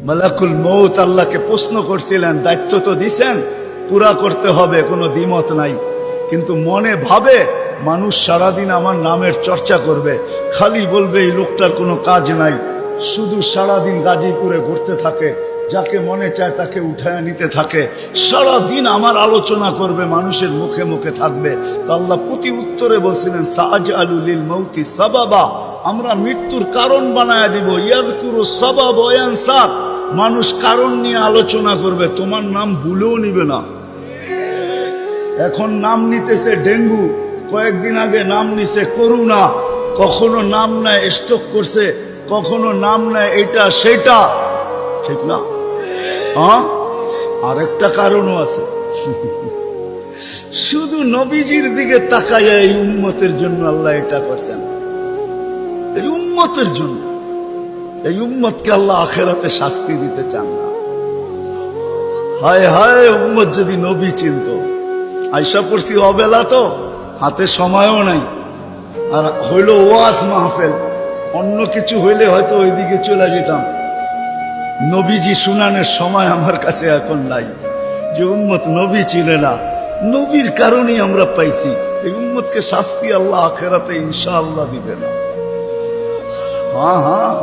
মালাকুল মউত আল্লাহকে প্রশ্ন করছিলেন, দায়িত্ব তো দিছেন, পুরা করতে হবে, কোনো দ্বিমত নাই। কিন্তু মনে ভাবে মানুষ সারাদিন আমার নামের চর্চা করবে, খালি বলবে এই লোকটার কোনো কাজ নাই, শুধু সারাদিন গাজীপুরে ঘুরতে থাকে, যাকে মনে চায় তাকে উঠায় নিতে থাকে, সারাদিন আমার আলোচনা করবে, মানুষের মুখে মুখে থাকবে। তো আল্লাহ প্রতি উত্তরে বলছিলেন, সাআজআলু লিল মাউতি সাবাবা, আমরা মৃত্যুর কারণ বানায় দিব। ইয়াযকুরু সাবাব ওয়া ইয়ানসা, মানুষ কারণ নিয়ে আলোচনা করবে, তোমার নাম ভুলেও নিবে না। এখন নাম নিতেছে ডেঙ্গু, কয়েকদিন আগে নাম নিছে করোনা, কখনো নাম নেয় স্ট্রোক করছে, কখনো নাম নেয় এটা সেটা, ঠিক না? হ্যাঁ, আরেকটা কারণও আছে। শুধু নবীজির দিকে তাকাইয়া এই উম্মতের জন্য আল্লাহ এটা করছেন, এই উম্মতের জন্য। এই উম্মতকে আল্লাহ আখিরাতে শাস্তি দিতে চান না। হায় হায়, উম্মত যদি নবী চিনত। আয়সা পড়ছি অবেলা, তো হাতে সময়ও নাই, আর হইল ওয়াজ মাহফিল, অন্য কিছু হইলে হয়তো ওইদিকে চলে যেতাম। নবীজি শুনানের সময় আমার কাছে এখন নাই। যে উম্মত নবী চিনে না, নবীর কারণেই আমরা পাইছি। এই উম্মতকে শাস্তি আল্লাহ আখিরাতে ইনশাআল্লাহ দিবে না। হ্যাঁ হ্যাঁ,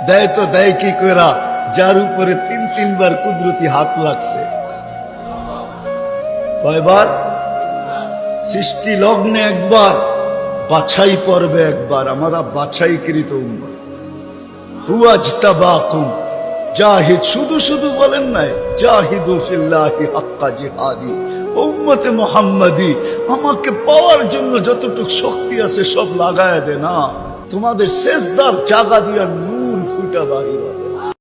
দেয় তো দেয় কি কইরা, যার উপরে ৩ বার কুদরতি হাত লাগছে। কয়বার? সৃষ্টি লগ্নে একবার, বাছাই পর্বে একবার। আমরা বাছাইকৃত উম্মত। হুয়াজতাবাকুম জাহিদ, শুধু শুধু বলেন নাই, জাহিদু ফিল্লাহি হাক্কা জিহাদি। উম্মতে মুহাম্মাদি, আমাকে পাওয়ার জন্য যতটুকু শক্তি আছে সব লাগায় দে না। তোমাদের সেজদার জায়গা দিয়া নূর ফুটা বাহির।